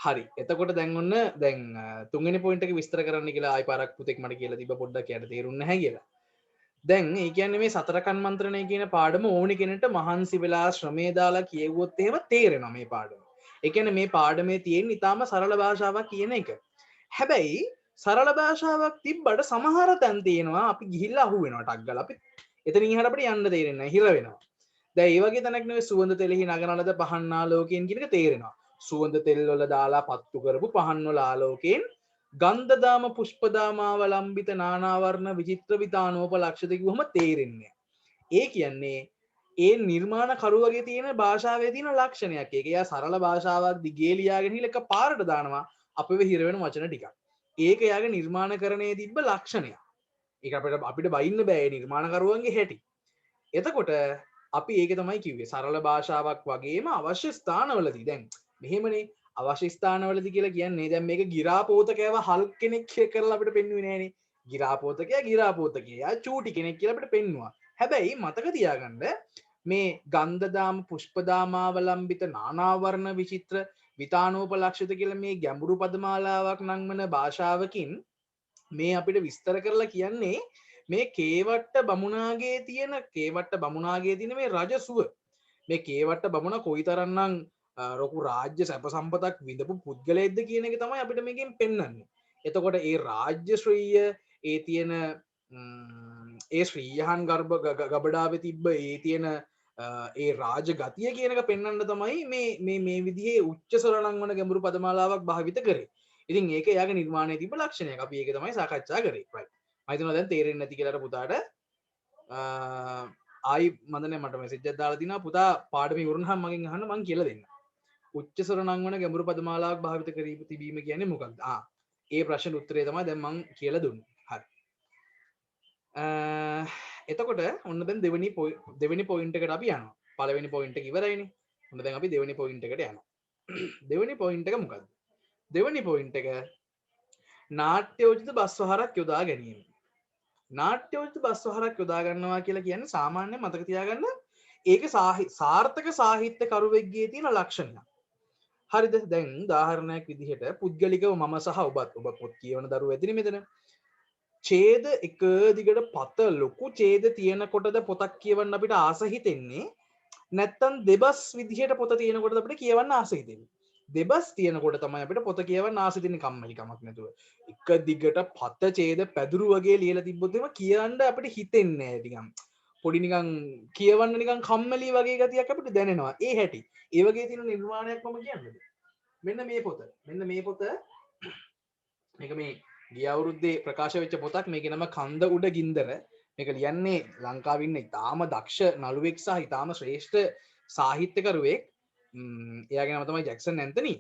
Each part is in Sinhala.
හරි එතකොට දැන් ඔන්න දැන් තුන්වෙනි පොයින්ට් එක විස්තර කරන්න කියලා ආයි පාරක් පුතෙක් මට කියලා තිබ්බ පොඩ්ඩක් යට තේරුන්නේ නැහැ කියලා. දැන් ඒ කියන්නේ මේ සතර කන්මන්ත්‍රණය කියන පාඩම ඕනි කෙනෙක්ට මහන්සි වෙලා ශ්‍රමය දාලා කියෙව්වොත් එහෙම තේරෙනවා මේ පාඩම. ඒ කියන්නේ මේ පාඩමේ තියෙන ඊටාම සරල භාෂාවක් කියන එක. හැබැයි සරල භාෂාවක් තිබ්බට සමහර තැන් තියෙනවා අපි ගිහිල්ලා අහු වෙනවා ටක් ගාලා අපි එතනින් එහාට අපිට යන්න තේරෙන්නේ නැහැ හිර වෙනවා. දැන් ඒ වගේ තැනක් නෙවෙයි සුවඳ තෙලෙහි නගනලද පහන් ආලෝකයෙන් කියන එක තේරෙනවා. සුවඳ තෙල් වල දාලා පත්තු කරපු පහන් වල ආලෝකයෙන් ගන්ධදාම පුෂ්පදාමාවලම්බිත නානාවර්ණ විචිත්‍ර විතානෝප ලක්ෂිත කිව්වම තේරෙන්නේ. ඒ කියන්නේ ඒ නිර්මාණ කරුවගේ තියෙන භාෂාවේ තියෙන ලක්ෂණයක්. ඒක එයා සරල භාෂාවක් දිගේ ලියාගෙන හිල එක පාරට දානවා අපිව හිර වෙන වචන ටිකක්. ඒක එයාගේ නිර්මාණකරණයේ තිබ්බ ලක්ෂණයක්. ඒක අපිට බයින්න බෑ නිර්මාණකරුවන්ගේ හැටි. එතකොට අපි ඒක තමයි කිව්වේ සරල භාෂාවක් වගේම අවශ්‍ය ස්ථානවලදී දැන් මෙහෙමනේ අවශ්‍ය ස්ථානවලදී කියලා කියන්නේ දැන් මේක ගිරාපෝතකයව හල් කෙනෙක් කරලා අපිට පෙන්වුවේ නෑනේ ගිරාපෝතකයා චූටි කෙනෙක් කියලා අපිට පෙන්වුවා හැබැයි මතක තියාගන්න මේ ගන්ධදාම පුෂ්පදාමාවලම්බිත නානාවර්ණ විචිත්‍ර විතානෝපලක්ෂිත කියලා මේ ගැඹුරු පදමාලාවක් නංවන භාෂාවකින් මේ අපිට විස්තර කරලා කියන්නේ මේ කේවට්ට බමුණාගේ තියෙන මේ රජසුව මේ කේවට්ට බමුණ කොයිතරම්නම් ලොකු රාජ්‍ය සැප සම්පතක් විඳපු පුද්ගලයෙක්ද කියන එක තමයි අපිට මේකෙන් පෙන්වන්නේ. එතකොට ඒ රාජ්‍ය ශ්‍රීය ඒ තියෙන ඒ ශ්‍රීයහන් ගබඩාවේ තිබ්බ ඒ තියෙන ඒ රාජ ගතිය කියන එක පෙන්වන්න තමයි මේ විදිහේ උච්ච ස්වර නංවන ගැඹුරු පදමාලාවක් භාවිත කරේ. ඉතින් ඒක එයාගේ නිර්මාණයේ තිබ්බ ලක්ෂණයක්. අපි ඒක තමයි සාකච්ඡා කරේ. right. මම හිතනවා දැන් තේරෙන්නේ නැති කියලා පුතාට ආයි මන්දනේ මට මෙසේජ් එකක් දාලා තිනවා පුතා පාඩම ඉවරුනහම මගෙන් අහන්න මං කියලා දෙන්නම්. උච්ච ස්වර නංවන ගැඹුරු පදමාලාවක් භාවිත කර තිබීම කියන්නේ මොකක්ද? ඒ ප්‍රශ්නෙට උත්තරය තමයි දැන් මං කියලා දුන්නේ. හරි. එතකොට ඔන්න දැන් දෙවෙනි පොයින්ට් එකට අපි යනවා. පළවෙනි පොයින්ට් එක ඉවරයිනේ. ඔන්න දැන් අපි දෙවෙනි පොයින්ට් එකට යනවා. දෙවෙනි පොයින්ට් එක මොකක්ද? දෙවෙනි පොයින්ට් එක නාට්‍යෝචිත බස්වහරක් යොදා ගැනීම. නාට්‍යෝචිත බස්වහරක් යොදා ගන්නවා කියලා කියන්නේ සාමාන්‍යයෙන් මතක තියාගන්න ඒක සාර්ථක සාහිත්‍ය කරුවෙක්ගේ තියෙන ලක්ෂණයක්. හරිද? දැන් උදාහරණයක් විදිහට පුද්ගලිකව මම සහ ඔබ පොත් කියවන දරුවෝ ඇතිනේ මෙතන. ඡේද එක දිගට පත ලොකු ඡේද තියෙනකොටද පොතක් කියවන්න අපිට ආස හිතෙන්නේ නැත්තම් දෙබස් විදිහට පොත තියෙනකොටද අපිට කියවන්න ආස හිතෙන්නේ. දෙබස් තියෙනකොට තමයි අපිට පොත කියවන්න ආස හිතෙන්නේ කම්මැලිකමක් නැතුව. එක දිගට පත ඡේද පැදුරු වගේ ලියලා තිබ්බොත් එහෙම කියවන්න අපිට හිතෙන්නේ නැහැ ටිකක්. පොඩි නිකන් කියවන්න නිකන් කම්මැලි වගේ ගතියක් අපිට දැනෙනවා. ඒ හැටි. ඒ වගේ තියෙන නිර්මාණයක් මම කියන්නේ. මෙන්න මේ පොත. මේක මේ ගිය අවුරුද්දේ ප්‍රකාශ වෙච්ච පොතක්. මේකේ නම කන්ද උඩ ගින්දර. මේක ලියන්නේ ලංකාවේ ඉන්න ඉතාම දක්ෂ නළුවෙක් සහ ඉතාම ශ්‍රේෂ්ඨ සාහිත්‍යකරුවෙක්. එයාගේ නම තමයි ජැක්සන් ඇන්තනි.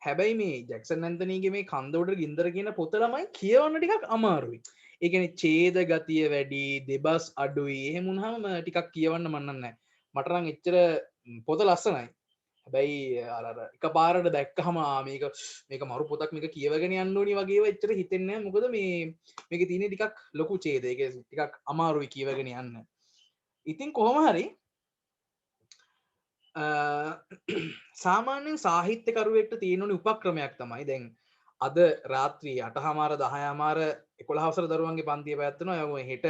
හැබැයි මේ ජැක්සන් ඇන්තනීගේ මේ කන්ද උඩ ගින්දර කියන පොත ළමයි කියවන්න ටිකක් අමාරුයි. ඒ කියන්නේ ඡේද ගතිය වැඩි, දෙබස් අඩුයි. එහෙම වුණාම ටිකක් කියවන්න මන්නන්නේ නැහැ. මට නම් එච්චර පොත ලස්සනයි. හැබැයි අර එකපාරට දැක්කහම මේක මරු පොතක් මේක කියවගෙන යන්න ඕනි වගේ ඒවා එච්චර හිතෙන්නේ නැහැ. මොකද මේකේ තියෙන ටිකක් ලොකු ඡේද. ඒක ටිකක් අමාරුයි කියවගෙන යන්න. ඉතින් කොහොම හරි සාමාන්‍යයෙන් සාහිත්‍යකරුවෙක්ට තියෙන ඕනි උපක්‍රමයක් තමයි දැන් අද රාත්‍රී 8:00 10:00 11 වසර දරුවන්ගේ පන්තිය පැවැත්වෙනවා. ඒ හෙට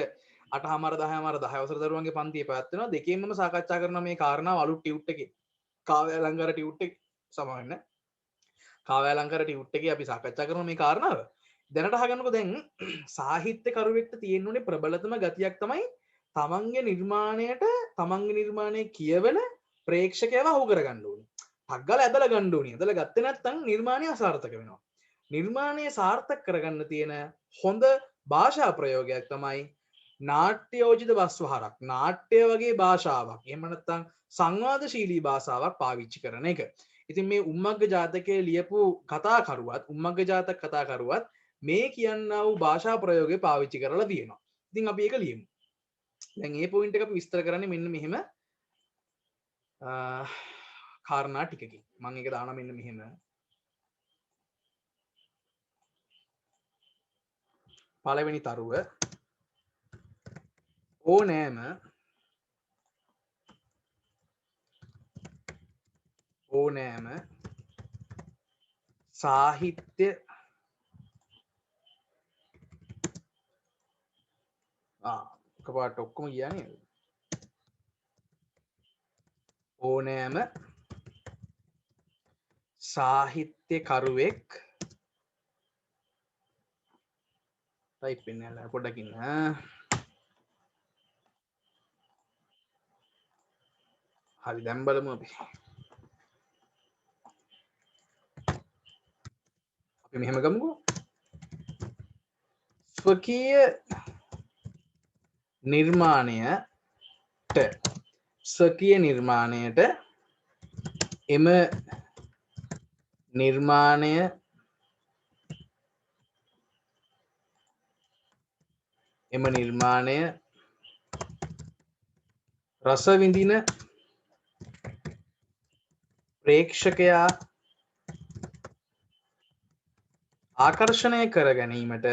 8:00 10:00 10 වසර දරුවන්ගේ පන්තිය පැවැත්වෙනවා. දෙකෙන්ම සාකච්ඡා කරන මේ කාරණාව අලුත් ටියුට් එකේ කාව්‍ය අලංකාර ටියුට් එක සමාවෙන්න. කාව්‍ය අලංකාර ටියුට් එකේ අපි සාකච්ඡා කරන මේ කාරණාව දැනට අහගන්නකො දැන් සාහිත්‍යකරුවෙක්ට තියෙන්න ඕනේ ප්‍රබලතම ගතියක් තමයි තමන්ගේ නිර්මාණය කියවන ප්‍රේක්ෂකයව අහු කරගන්න ඕනේ. ටක් ගාලා ඇදලා ගන්න ඕනේ. ඇදලා ගත්තේ නැත්නම් නිර්මාණය අසාර්ථක වෙනවා. නිර්මාණය සාර්ථක කරගන්න තියෙන හොඳ භාෂා ප්‍රයෝගයක් තමයි නාට්‍යෝචිත බස්වහරක්. නාට්‍ය වගේ භාෂාවක්. එහෙම නැත්නම් සංවාදශීලී භාෂාවක් පාවිච්චි කරන එක. ඉතින් මේ උම්මග්ග ජාතකයේ ලියපු උම්මග්ග ජාතක කතාකරුවත් මේ කියන්නා වූ භාෂා ප්‍රයෝගය පාවිච්චි කරලා තියෙනවා. ඉතින් අපි ඒක ලියමු. දැන් මේ පොයින්ට් එක අපි විස්තර කරන්නේ මෙන්න මෙහෙම කාරණා ටිකකින්. මම ඒක දානවා මෙන්න මෙහෙම. පළවෙනි තරුව ඕනෑම සාහිත්‍ය එකපාරට ඔක්කොම කියන්නේ ඕනෑම සාහිත්‍යකරුවෙක් ටයිප් වෙන්න පොඩ්ඩකින් හරි දැන් බලමු අපි මෙහෙම ගමුකෝ ස්වකීය නිර්මාණයට ස්වකීය නිර්මාණයට එම නිර්මාණය රස විඳින ප්‍රේක්ෂකයා ආකර්ෂණය කර ගැනීමට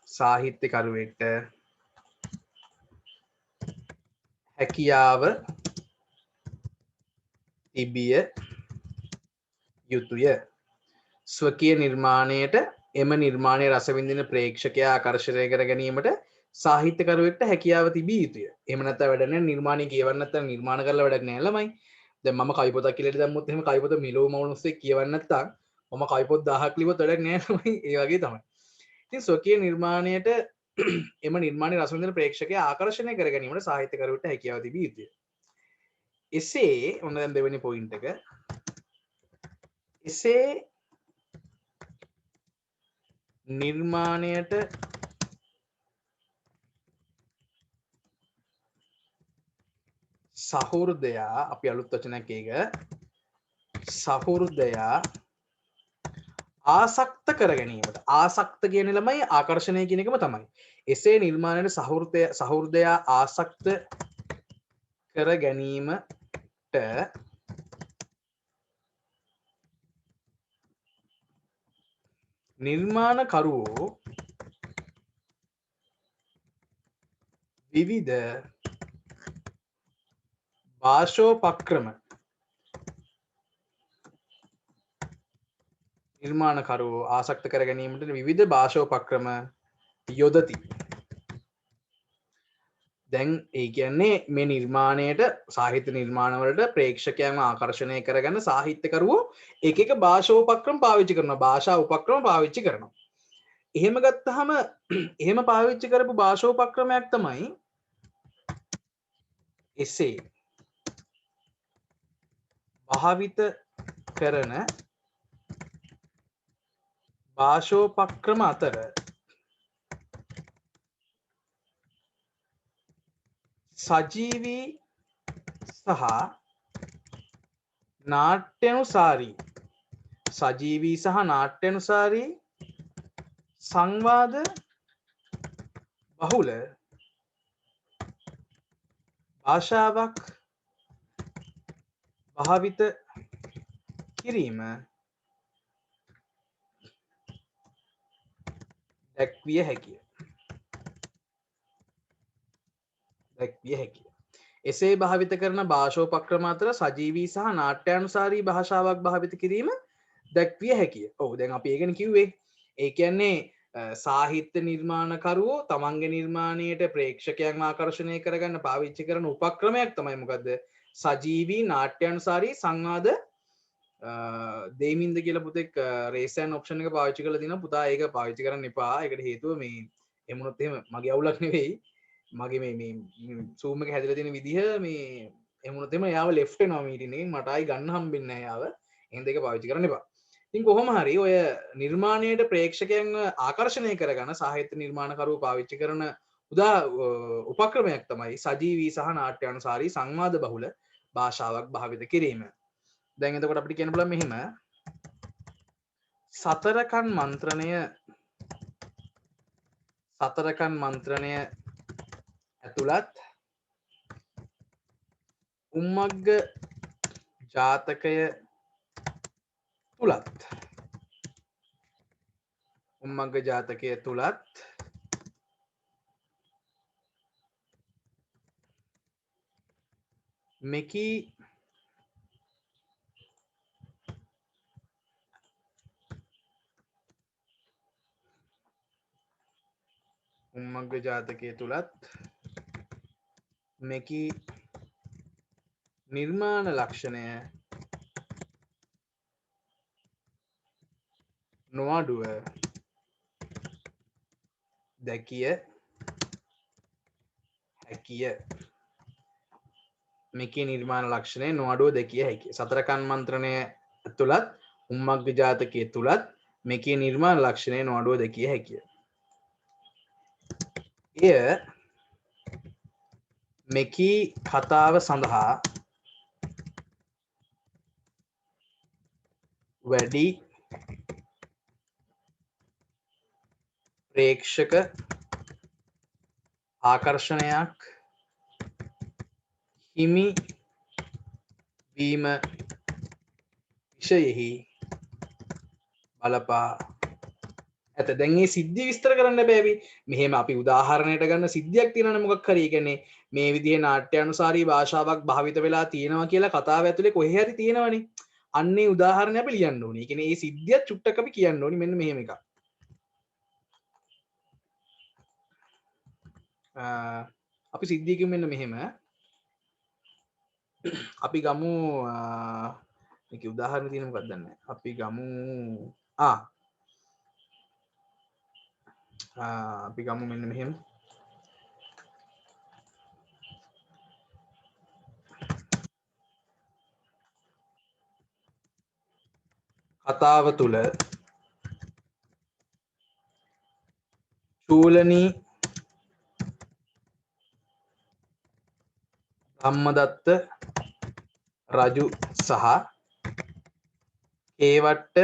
සාහිත්‍යකරුවෙක්ට හැකියාව තිබිය යුතුය. ස්වකීය නිර්මාණයට එම නිර්මාණය රස විඳින ප්‍රේක්ෂකයා ආකර්ෂණය කර ගැනීමට සාහිත්‍යකරුවෙක්ට හැකියාව තිබිය යුතුය. එහෙම නැත්නම් වැඩ නැහැ නිර්මාණය කියවන්න නැත්නම් නිර්මාණ කරලා වැඩක් නැහැ ළමයි. දැන් මම කවි පොතක් කියලා දැම්මොත් එහෙම කවි පොත මිලෝ මවුනුස්සේ කියවන්න නැත්නම් මම කවි පොත් 1000ක් ලිව්වොත් වැඩක් නැහැ ළමයි. ඒ වගේ තමයි. ඉතින් ස්වකීය නිර්මාණයට එම නිර්මාණය රස විඳින ප්‍රේක්ෂකයා ආකර්ෂණය කර ගැනීමට සාහිත්‍යකරුවෙක්ට හැකියාව තිබිය යුතුය. එසේ ඔන්න දැන් දෙවෙනි පොයින්ට් එක. එසේ නිර්මාණයට සහෘදයා අපි අලුත් වචනයක් ඒක සහෘදයා ආසක්ත කර ගැනීමට ආසක්ත කියන ළමයි ආකර්ෂණය කියන එකම තමයි. එසේ නිර්මාණයට සහෘදයා ආසක්ත කර ගැනීමට නිර්මාණකරුවෝ විවිධ භාෂෝපක්‍රම නිර්මාණකරුවෝ ආසක්ත කර ගැනීමට විවිධ භාෂෝපක්‍රම යොදති. දැන් ඒ කියන්නේ මේ නිර්මාණයට සාහිත්‍ය නිර්මාණවලට ප්‍රේක්ෂකයන්ව ආකර්ෂණය කරගන්න සාහිත්‍යකරුවෝ එක එක භාෂෝපක්‍රම පාවිච්චි කරනවා. භාෂා උපක්‍රම පාවිච්චි කරනවා. එහෙම ගත්තාම එහෙම පාවිච්චි කරපු භාෂෝපක්‍රමයක් තමයි එසේ භාවිත කරන භාෂෝපක්‍රම අතර සජීවී සහ නාට්‍යානුසාරී සංවාද බහුල භාෂාවක් භාවිත කිරීම දැක්විය හැකිය. එසේ භාවිත කරන භාෂෝපක්‍රම අතර සජීවී සහ නාට්‍යානුසාරී භාෂාවක් භාවිත කිරීම දැක්විය හැකිය. ඔව් දැන් අපි ඒකනේ කිව්වේ. ඒ කියන්නේ සාහිත්‍ය නිර්මාණකරුවෝ තමන්ගේ නිර්මාණයට ප්‍රේක්ෂකයන්ව ආකර්ෂණය කරගන්න පාවිච්චි කරන උපක්‍රමයක් තමයි මොකද්ද? සජීවී නාට්‍යානුසාරී සංවාද දෙයිමින්ද කියලා පුතෙක් රේසන් ඔප්ෂන් එක පාවිච්චි කරලා දිනවා. පුතා ඒක පාවිච්චි කරන්න එපා. ඒකට හේතුව මේ එමුණොත් එහෙම මගේ අවුලක් නෙවෙයි. මගේ මේ සූම් එක හැදලා තියෙන විදිහ මේ එමුණොත් එහෙම යාව ලෙෆ්ට් වෙනවා මීටින් එකෙන් මට ආයි ගන්න හම්බෙන්නේ නැහැ යාව. එහෙනම් ඒක පාවිච්චි කරන්න එපා. ඉතින් කොහොම හරි ඔය නිර්මාණයට ප්‍රේක්ෂකයන්ව ආකර්ෂණය කරගන්න සාහිත්‍ය නිර්මාණකරුවෝ පාවිච්චි කරන උපක්‍රමයක් තමයි සජීවී සහ නාට්‍යානුසාරී සංවාද බහුල භාෂාවක් භාවිත කිරීම. දැන් එතකොට අපිට කියන්න පුළුවන් මෙහිම සතරකන් මන්ත්‍රණය ඇතුළත් උම්මග්ග ජාතකය තුලත් උම්මග්ග ජාතකය තුලත් මෙකී උම්මග්ග ජාතකය තුලත් මෙකී නිර්මාණ ලක්ෂණය නොඅඩුව දැකිය හැකිය. මෙකී නිර්මාණ ලක්ෂණය නොඅඩුව දැකිය හැකිය. සතර කන්මන්ත්‍රණය තුලත් උම්මග්ග ජාතකයේ තුලත් මෙකී නිර්මාණ ලක්ෂණය නොඅඩුව දැකිය හැකිය. එය මෙකී කතාව සඳහා වැඩි ප්‍රේක්ෂක ආකර්ෂණයක් හිමි වීම විෂයෙහි බලපා ඇත. දැන් මේ සිද්ධිය විස්තර කරන්න බෑවි. මෙහෙම අපි උදාහරණයට ගන්න සිද්ධියක් තියෙනවනේ මොකක් හරි. ඒ කියන්නේ මේ විදිහේ නාට්‍යානුසාරී භාෂාවක් භාවිත වෙලා තියෙනවා කියලා කතාව ඇතුලේ කොහේ හරි තියෙනවනේ. අන්නේ උදාහරණය අපි ලියන්න ඕනේ. ඒ කියන්නේ මේ සිද්ධිය චුට්ටක් අපි කියන්න ඕනේ. මෙන්න මෙහෙම එකක්. අපි සිද්ධියකින් මෙන්න මෙහෙම අපි ගමු මේක උදාහරණ තියෙන මොකක්ද දන්නේ අපි ගමු අපි ගමු මෙන්න මෙහෙම කතාව තුල චූලනී ධම්මදත්ත රජු සහ කේවට්ට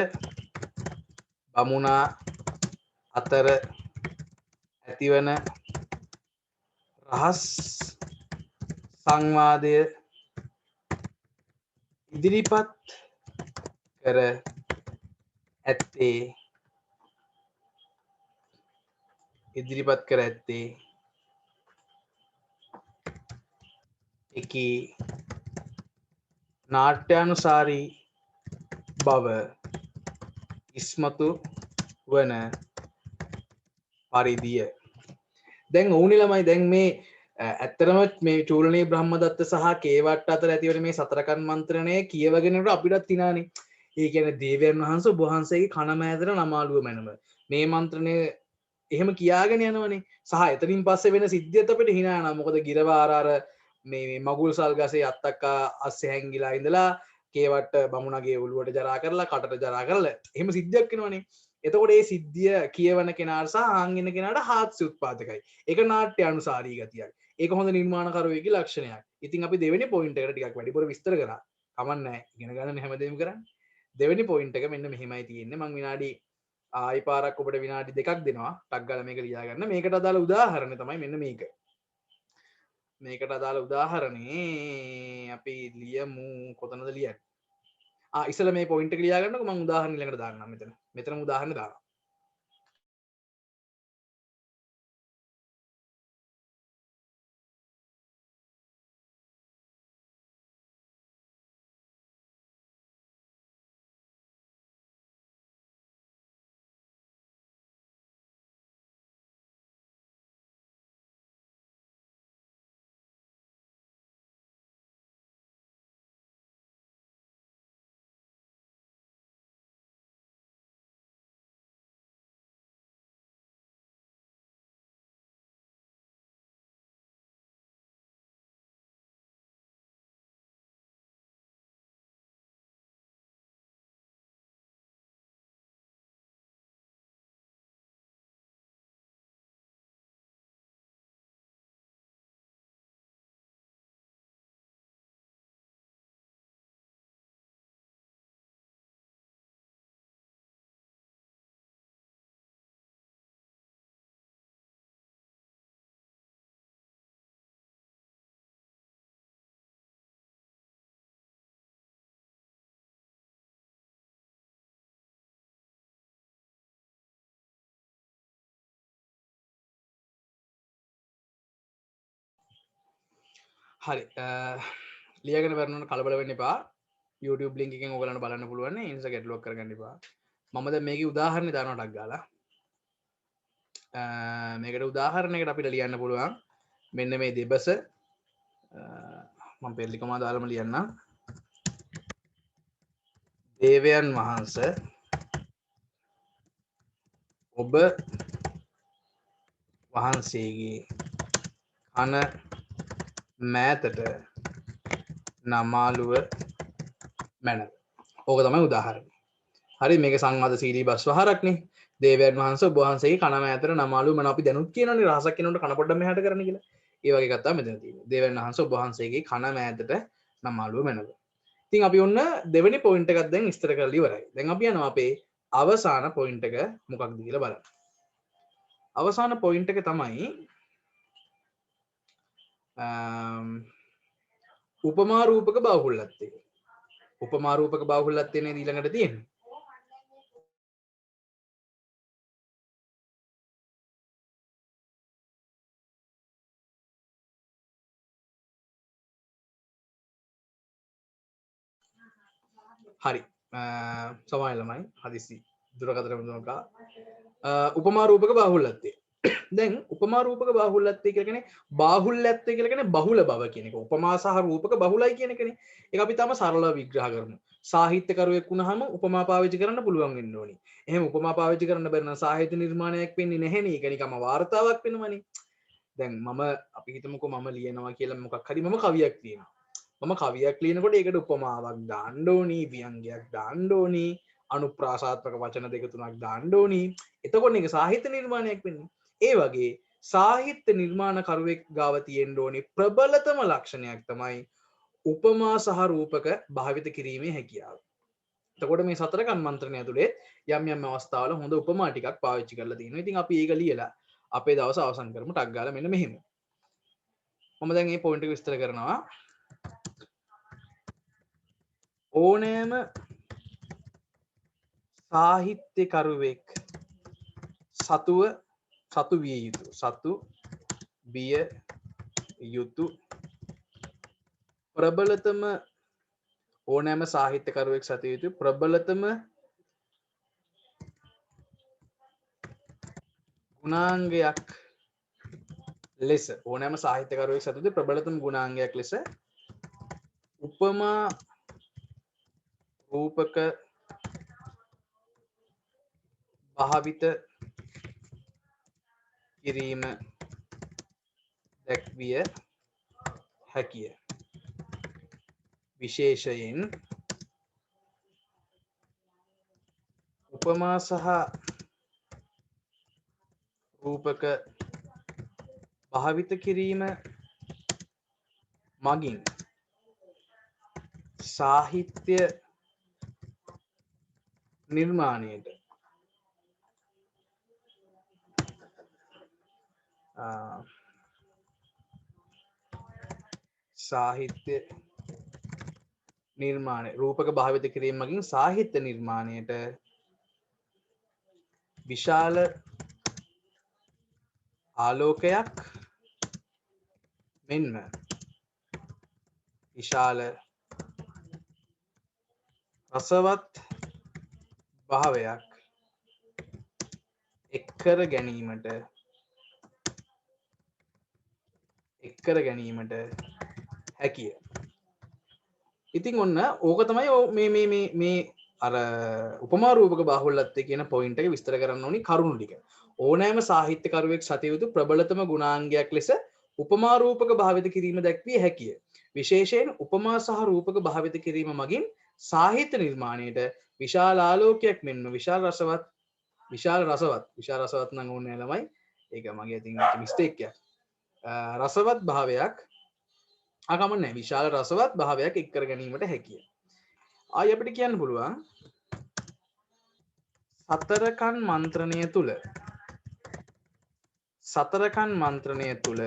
බමුණා අතර ඇතිවන රහස් සංවාදය ඉදිරිපත් කර ඇත්තේ එකී නාට්‍යානුසාරී බව ඉස්මතු වන පරිදිය. දැන් ඕනි ළමයි දැන් මේ ඇත්තරම මේ චූලනී බ්‍රහ්මදත්ත සහ කේවට්ට අතර ඇතිවන මේ සතර කන්මන්ත්‍රණය කියවගෙනට අපිටත් තිනානේ. ඒ කියන්නේ දේවයන් වහන්සේ ඔබ වහන්සේගේ කන මෑදට නමාලුව මැනව. මේ මන්ත්‍රණය එහෙම කියාගෙන යනවනේ. සහ එතනින් පස්සේ වෙන සිද්ධියත් අපිට hina යනවා. මොකද ගිරවාර අර මේ මගුල් සල් ගසේ අත්තක්කා අස්සේ හැංගිලා ඉඳලා කේවට්ට බමුණගේ ඔළුවට ජරා කරලා කටට ජරා කරලා එහෙම සිද්ධියක් වෙනවනේ. එතකොට මේ සිද්ධිය කියවන කෙනාට සහ ආන් ඉන්න කෙනාට හාස්‍ය උත්පාදකයි. ඒක නාට්‍ය අනුසාරී ගතියක්. ඒක හොඳ නිර්මාණකරුවෙකුගේ ලක්ෂණයක්. ඉතින් අපි දෙවෙනි පොයින්ට් එකට ටිකක් වැඩිපුර විස්තර කරා. කමක් නැහැ. ඉගෙන ගන්න හැමදේම කරන්නේ. දෙවෙනි පොයින්ට් එක මෙන්න මෙහෙමයි තියෙන්නේ. මම විනාඩි ආයි පාරක් ඔබට විනාඩි 2ක් දෙනවා. ටක් ගාලා මේක ලියා ගන්න. මේකට අදාළ උදාහරණය තමයි මෙන්න මේක. මේකට අදාළ උදාහරණේ අපි ලියමු කොතනද ලියන්නේ? ඉස්සෙල්ලා මේ පොයින්ට් එක ලියා ගන්නකො මම උදාහරණ ඊළඟට දාන්නම් මෙතන. මෙතනම උදාහරණ දානවා. හරි ලියගෙන කරනට කලබල වෙන්න එපා YouTube ලින්ක් එකෙන් ඔයගලන්ට බලන්න පුළුවන් ඉන්ස්ටා ගැටලුවක් කරගන්න එපා මම දැන් මේකේ උදාහරණ දානවා ටක් ගාලා මේකට උදාහරණයකට අපිට ලියන්න පුළුවන් මෙන්න මේ දෙබස මම පෙරලිකම දාලම ලියන්නම් දේවයන් වහන්සේ ඔබ වහන්සේගේ කන මෑතට නමාලුව මැනව ඕක තමයි උදාහරණය හරි මේක සංවාද සීලී බස් වහරක්නේ දේවයන් වහන්සේ ඔබ වහන්සේගේ කන මෑතට නමාලුව මැනව අපි දැනුත් කියනවනේ රහසක් කෙනෙකුට කන පොඩ්ඩක් මෙහාට කරන්න කියලා ඒ වගේ කතාව මෙතන තියෙනවා දේවයන් වහන්සේ ඔබ වහන්සේගේ කන මෑතට නමාලුව මැනව ඉතින් අපි ඔන්න දෙවෙනි පොයින්ට් එකක් දැන් විස්තර කරලා ඉවරයි දැන් අපි යනවා අපේ අවසාන පොයින්ට් එක මොකක්ද කියලා බලන්න අවසාන පොයින්ට් එක තමයි උපමා රූපක බාහුල්‍යත්වය උපමා රූපක බාහුල්‍යත්වය නේද ඊළඟට තියෙන්නේ හරි සමාය ළමයි හදිසි දුරකථන බඳුනක උපමා රූපක බාහුල්‍යත්වය දැන් උපමා රූපක බාහුල්‍යත්වය කියලා කියන්නේ බාහුල්‍යත්වය කියලා කියන්නේ බහුල බව කියන එක උපමා සහ රූපක බහුලයි කියන එකනේ ඒක අපි තාම සරලව විග්‍රහ කරමු සාහිත්‍යකරුවෙක් වුණාම උපමා පාවිච්චි කරන්න පුළුවන් වෙන්න ඕනි එහෙම උපමා පාවිච්චි කරන්න බැරි නම් සාහිත්‍ය නිර්මාණයක් වෙන්නේ නැහැ නේ ඒක නිකම්ම වාර්තාවක් වෙනවනේ දැන් මම අපි හිතමුකෝ මම ලියනවා කියලා මොකක් හරි මම කවියක් ලියනවා මම කවියක් ලියනකොට ඒකට උපමාවක් දාන්න ඕනි ව්‍යංගයක් දාන්න ඕනි අනුප්‍රාසාත්මක වචන දෙක තුනක් දාන්න ඕනි එතකොට මේක සාහිත්‍ය නිර්මාණයක් වෙන්නේ ඒ වගේ සාහිත්‍ය නිර්මාණකරුවෙක් ගාව තියෙන්න ඕනි ප්‍රබලතම ලක්ෂණයක් තමයි උපමා සහ රූපක භාවිත කිරීමේ හැකියාව. එතකොට මේ සතර කන්මන්ත්‍රණය ඇතුලේ යම් යම් අවස්ථාවල හොඳ උපමා ටිකක් පාවිච්චි කරලා තියෙනවා. ඉතින් අපි ඒක ලියලා අපේ දවස අවසන් කරමු ටක් ගාලා මෙන්න මෙහෙම. මම දැන් මේ පොයින්ට් එක විස්තර කරනවා. ඕනෑම සාහිත්‍යකරුවෙක් සතු විය යුතු ප්‍රබලතම ඕනෑම සාහිත්‍යකරුවෙක් සතු යුතු ප්‍රබලතම ගුණාංගයක් ලෙස ඕනෑම සාහිත්‍යකරුවෙක් සතු යුතු ප්‍රබලතම ගුණාංගයක් ලෙස උපමා රූපක භාවිත කිරීම දැක්විය හැකිය. විශේෂයෙන් උපමා සහ රූපක භාවිත කිරීම මගින් සාහිත්‍ය නිර්මාණයට සාහිත්‍ය නිර්මාණය රූපක භාවිත කිරීම මගින් සාහිත්‍ය නිර්මාණයට විශාල ආලෝකයක් මෙන්ම විශාල රසවත් භාවයක් එක්කර ගැනීමට හැකිය. ඉතින් ඔන්න ඕක තමයි මේ අර උපමා රූපක බාහුල්‍යත්වය කියන පොයින්ට් එක විස්තර කරන්න ඕනි කරුණු ටික. ඕනෑම සාහිත්‍යකරුවෙක් සතු යුතු ප්‍රබලතම ගුණාංගයක් ලෙස උපමා රූපක භාවිත කිරීම දැක්විය හැකිය. විශේෂයෙන් උපමා සහ රූපක භාවිත කිරීම මගින් සාහිත්‍ය නිර්මාණයට විශාල ආලෝකයක් මෙන්ම විශාල රසවත් නම් ඕනේ ළමයි. ඒක මගේ අතින් මිස්ටේක් එකක්. රසවත් භාවයක් අකමන්නේ විශාල රසවත් භාවයක් එක් කර ගැනීමට හැකිය. ආයි අපිට කියන්න පුළුවන් සතරකන් මන්ත්‍රණය තුල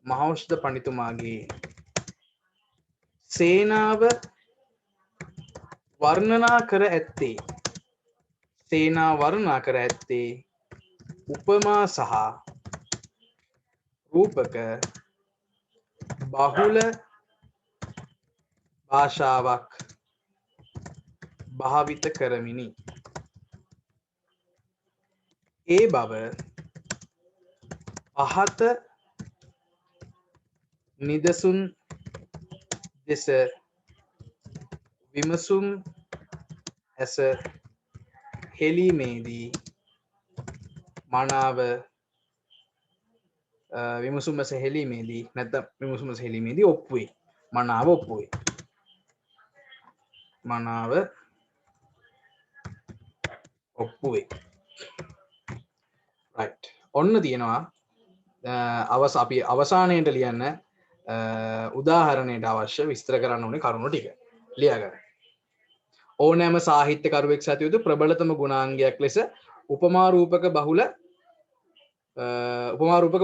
මහෞෂධ පඬිතුමාගේ සේනාව වර්ණනා කර ඇත්තේ උපමා සහ රූපක බහුල භාෂාවක් භාවිත කරමිනි. ඒ බව පහත නිදසුන් දෙස විමසුම් ඇස හෙළීමේදී මනාව විමසුම් ඇස හෙළීමේදී නැත්නම් විමසුම් ඇස හෙළීමේදී ඔප්පුවේ. මනාව ඔප්පුවේ. මනාව ඔප්පුවේ. right. ඔන්න තියෙනවා අපි අවසානයට ලියන්න උදාහරණයට අවශ්‍ය විස්තර කරන්න ඕනේ කරුණු ටික ලියා ගන්න. ඕනෑම සාහිත්‍යකරුවෙක් සතු යුතු ප්‍රබලතම ගුණාංගයක් ලෙස උපමා රූපක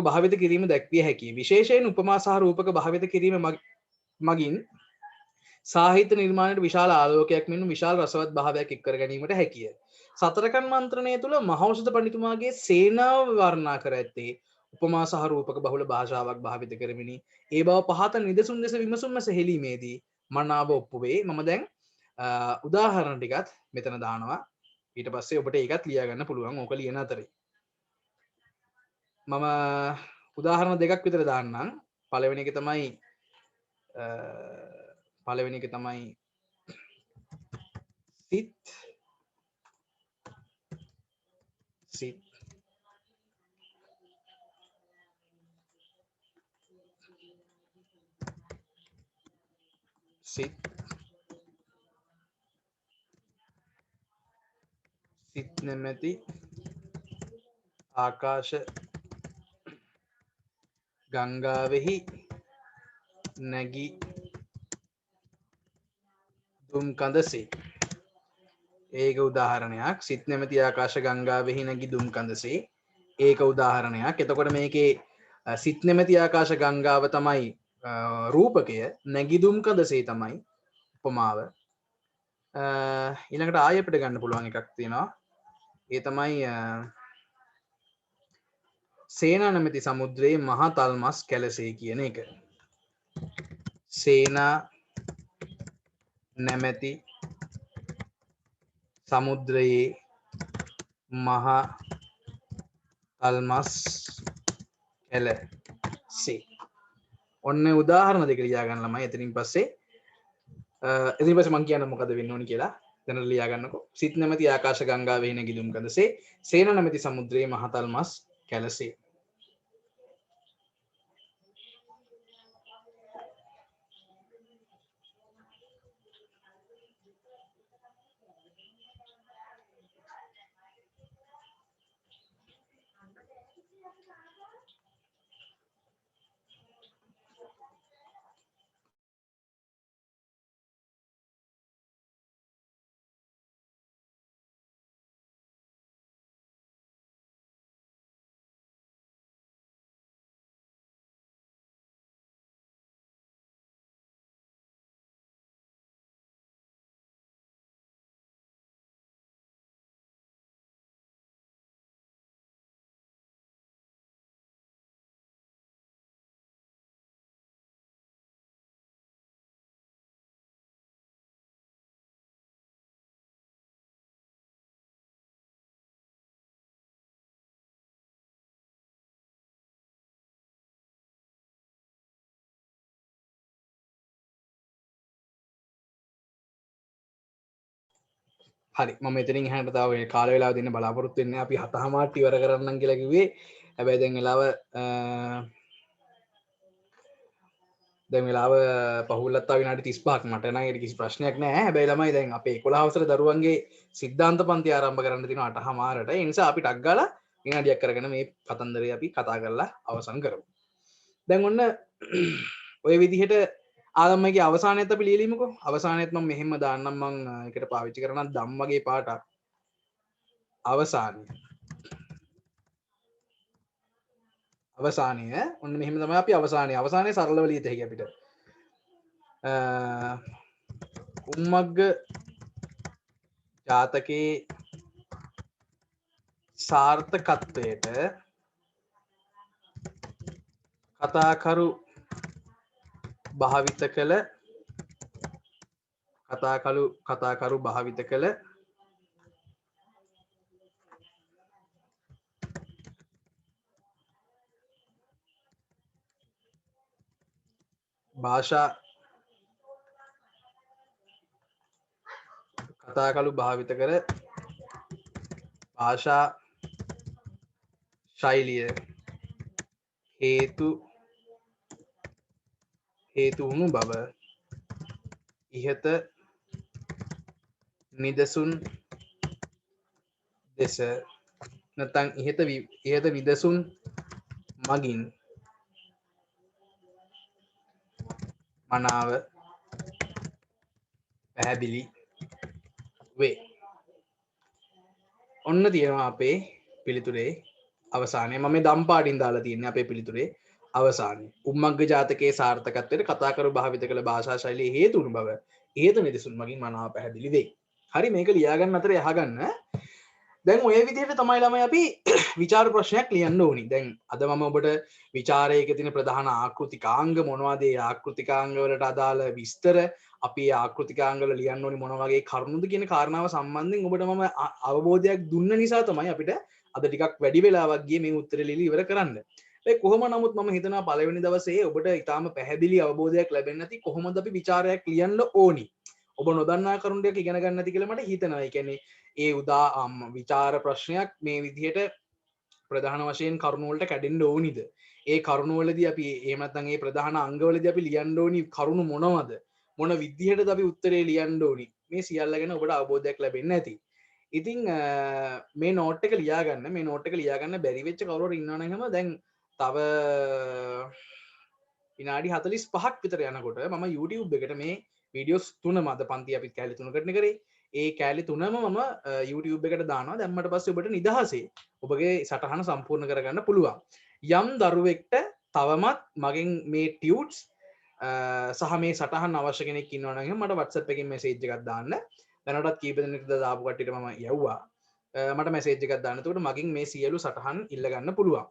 භාවිත කිරීම දැක්විය හැකියි. විශේෂයෙන් උපමා සහ රූපක භාවිත කිරීම මගින් සාහිත්‍ය නිර්මාණයට විශාල ආලෝකයක් මෙන්ම විශාල රසවත් භාවයක් එක් කර ගැනීමට හැකිය. සතරකන් මන්ත්‍රණය තුළ මහෞෂධ පඬිතුමාගේ සේනාව වර්ණනා කර ඇත්තේ උපමා සහ රූපක බහුල භාෂාවක් භාවිත කරමිනි. ඒ බව පහත නිදසුන් ලෙස විමසුම් ඇස හෙළීමේදී මනාව ඔප්පුවේ. මම දැන් උදාහරණ ටිකත් මෙතන දානවා. ඊට පස්සේ ඔබට ඒකත් ලියා ගන්න පුළුවන්. ඕක ලියන අතරේ මම උදාහරණ දෙකක් විතර දාන්නම්. පළවෙනි එක තමයි සිත් නැමැති ආකාශ ගංගාවෙහි නැගි දුම් කඳසේ. ඒක උදාහරණයක්. සිත් නැමැති ආකාශ ගංගාවෙහි නැගි දුම් කඳසේ. ඒක උදාහරණයක්. එතකොට මේකේ සිත් නැමැති ආකාශ ගංගාව තමයි රූපකය, නැගිදුම් කඳසේ තමයි උපමාව. ඊළඟට ආයෙ අපිට ගන්න පුළුවන් එකක් තියෙනවා. ඒ තමයි සේනා නැමැති සමුද්‍රයේ මහා තල්මස් කැලසේ කියන එක. සේනා නැමැති සමුද්‍රයේ මහා තල්මස් කැලසේ. ඔන්න උදාහරණ දෙක ලියා ගන්න ළමයි. එතනින් පස්සේ මම කියන්න මොකද වෙන්න ඕනි කියලා දැන් ලියා ගන්නකෝ. සිත් නැමැති ආකාශ ගංගාවෙහි නැගිදුම් කඳසේ, සේනා නැමැති සමුද්‍රයේ මහා තල්මස් කැලසේ. හරි මම මෙතනින් එහාට තව කාල වේලාව දෙන්න බලාපොරොත්තු වෙන්නේ. අපි 7:00ට ඉවර කරන්නම් කියලා කිව්වේ. හැබැයි දැන් වෙලාව පහුවෙලත් තව විනාඩි 35ක්. මට නම් ඒක කිසි ප්‍රශ්නයක් නෑ. හැබැයි ළමයි දැන් අපේ 11 වසර දරුවන්ගේ සිද්ධාන්ත පන්ති ආරම්භ කරන්න තියෙනවා 8:00ට. ඒ නිසා අපි ටක් ගාලා විනාඩියක් කරගෙන මේ කතන්දරේ අපි කතා කරලා අවසන් කරමු. දැන් ඔන්න ඔය විදිහට ආදම්මගේ අවසානයත් අපි ලියලිමුකෝ. අවසානයේත් මම මෙහෙම දාන්නම්. මම එකට පාවිච්චි කරන ධම්මගේ පාඩක් අවසානය ඔන්න මෙහෙම තමයි අපි අවසානයේ සරලව ලියත හැකි අපිට. උම්මග්ග ජාතකයේ සාර්ථකත්වයට කතාකරු භාවිත කළ කතාකරු භාවිත කළ භාෂා කතාකළු භාවිත කර භාෂා ශෛලිය හේතු වුණු බව ඉහත නිදසුන් දෙස නැත්නම් ඉහත නිදසුන් මගින් මනාව පැහැදිලි වේ. ඔන්න තියෙනවා අපේ පිළිතුරේ අවසානය. මම මේ දම් පාටින් දාලා තියෙන්නේ අපේ පිළිතුරේ අවසානයේ. උම්මග්ග ජාතකයේ සාර්ථකත්වයට කතාකරු භාවිත කළ භාෂා ශෛලියේ හේතු වුණු බව ඉහත නිදසුන් මගින් මනාව පැහැදිලි වේ. හරි, මේක ලියාගන්න අතර යහගන්න. දැන් ඔය විදිහට තමයි ළමයි අපි විචාර ප්‍රශ්නයක් ලියන්න ඕනි. දැන් අද මම ඔබට විචාරයක තියෙන ප්‍රධාන ආකෘතිකාංග මොනවද, ඒ ආකෘතිකාංග වලට අදාළ විස්තර, අපි ආකෘතිකාංග වල ලියන්න ඕනි මොන වගේ කරුණුද කියන කාරණාව සම්බන්ධයෙන් ඔබට මම අවබෝධයක් දුන්න නිසා තමයි අපිට අද ටිකක් වැඩි වෙලාවක් ගියේ මේ උත්තර ලියලා ඉවර කරන්න. ඒ කොහොම නමුත් මම හිතනවා පළවෙනි දවසේ ඔබට ඊටාම පැහැදිලි අවබෝධයක් ලැබෙන්නේ නැති කොහොමද අපි විචාරයක් ලියන්න ඕනි. ඔබ නොදන්නා කරුණු ටික ඉගෙන ගන්න නැති කියලා මට හිතෙනවා. ඒ කියන්නේ ඒ විචාර ප්‍රශ්නයක් මේ විදිහට ප්‍රධාන වශයෙන් කරුණු වලට කැඩෙන්න ඕනිද? ඒ කරුණු වලදී අපි එහෙම නැත්නම් ඒ ප්‍රධාන අංගවලදී අපි ලියන්න ඕනි කරුණු මොනවද? මොන විදිහටද අපි උත්තරේ ලියන්න ඕනි? මේ සියල්ල ගැන ඔබට අවබෝධයක් ලැබෙන්නේ නැති. ඉතින් මේ නෝට් එක ලියාගන්න. මේ නෝට් එක ලියාගන්න බැරි වෙච්ච කවුරු හරි ඉන්නවනම් එහෙම දැන් තව විනාඩි 45ක් විතර යනකොට මම YouTube එකට මේ වීඩියෝස් 3 මද පන්ති අපි කැලි 3කටනේ කරේ. ඒ කැලි 3ම මම YouTube එකට දානවා. දැම්මට පස්සේ ඔබට නිදහසේ ඔබගේ සටහන සම්පූර්ණ කරගන්න පුළුවන්. යම් දරුවෙක්ට තවමත් මගෙන් මේ ටියුට්ස් සහ මේ සටහන් අවශ්‍ය කෙනෙක් ඉන්නවනම් එහෙනම් මට WhatsApp එකකින් මෙසේජ් එකක් දාන්න. දැනටත් කීප දෙනෙක්ට දාපු කට්ටියට මම යවුවා. මට මෙසේජ් එකක් දාන්න. එතකොට මගෙන් මේ සියලු සටහන් ඉල්ල ගන්න පුළුවන්.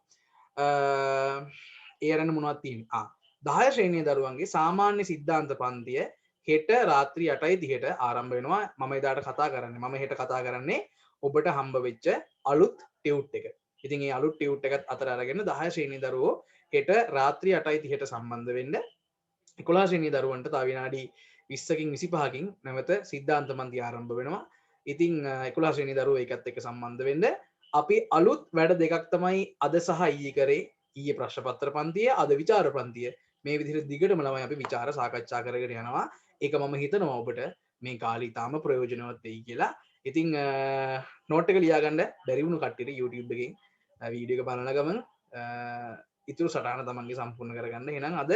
ඒ අරගෙන මොනවද තියෙන්නේ? 10 ශ්‍රේණියේ දරුවන්ගේ සාමාන්‍ය සිද්ධාන්ත පන්තිය හෙට රාත්‍රී 8:30ට ආරම්භ වෙනවා. මම එදාට කතා කරන්නේ. මම හෙට කතා කරන්නේ ඔබට හම්බ වෙච්ච අලුත් ටියුට් එක. ඉතින් මේ අලුත් ටියුට් එකත් අතර අරගෙන 10 ශ්‍රේණියේ දරුවෝ හෙට රාත්‍රී 8:30ට සම්බන්ධ වෙන්න. 11 ශ්‍රේණියේ දරුවන්ට තව විනාඩි 20කින් 25කින් නැවත සිද්ධාන්ත පන්තිය ආරම්භ වෙනවා. ඉතින් 11 ශ්‍රේණියේ දරුවෝ ඒකත් එක්ක සම්බන්ධ වෙන්න. අපි අලුත් වැඩ දෙකක් තමයි අද සහ ඊයේ කරේ. ඊයේ ප්‍රශ්න පත්‍ර පන්තිය, අද විචාර පන්තිය. මේ විදිහට දිගටම ළමයි අපි විචාර සාකච්ඡා කරගෙන යනවා. ඒක මම හිතනවා ඔබට මේ කාලේ තාම ප්‍රයෝජනවත් වෙයි කියලා. ඉතින් නෝට් එක ලියාගන්න බැරි වුණු කට්ටියට YouTube එකෙන් වීඩියෝ එක බලන ගමන් ඉතුරු සටහන තමන්ගේ සම්පූර්ණ කරගන්න. එහෙනම් අද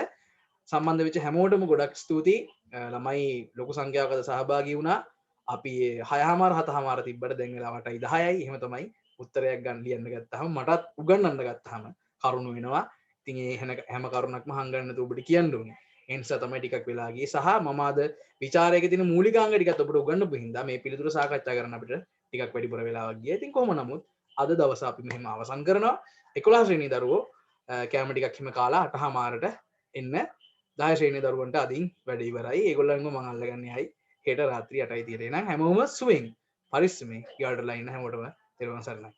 සම්බන්ධ වෙච්ච හැමෝටම ගොඩක් ස්තුතියි. ළමයි ලොකු සංඛ්‍යාවකට සහභාගී වුණා. අපි 6:00මාර 7:00මාර තිබ්බට දැන් වෙලා 8:10යි. එහෙම තමයි උත්තරයක් ගන්න ලියන්න ගත්තාම මටත් උගන්වන්න ගත්තාම කරුණු වෙනවා. ඉතින් ඒ හැම කරුණක්ම හංගන්න නැතුව ඔබට කියන්න ඕනේ. ඒ නිසා තමයි ටිකක් වෙලා ගියේ. සහ මම අද විචාරයේ තියෙන මූලිකාංග ටිකත් ඔබට උගන්වපු හින්දා මේ පිළිතුරු සාකච්ඡා කරන්න අපිට ටිකක් වැඩිපුර වෙලාවක් ගියා. ඉතින් කොහොම නමුත් අද දවස අපි මෙහෙම අවසන් කරනවා. 11 ශ්‍රේණියේ දරුවෝ කැම ටිකක් හිම කාලා 8:00මාරට එන්න. 10 ශ්‍රේණියේ දරුවන්ට අදින් වැඩ ඉවරයි. ඒගොල්ලන්ව මම අල්ලගන්නේ ආයි හෙට රාත්‍රී 8:30ට. එහෙනම් හැමෝම සුවෙන් පරිස්සමෙන් යාළුවලා ඉන්න හැමෝටම තෙරුවන් සරණයි.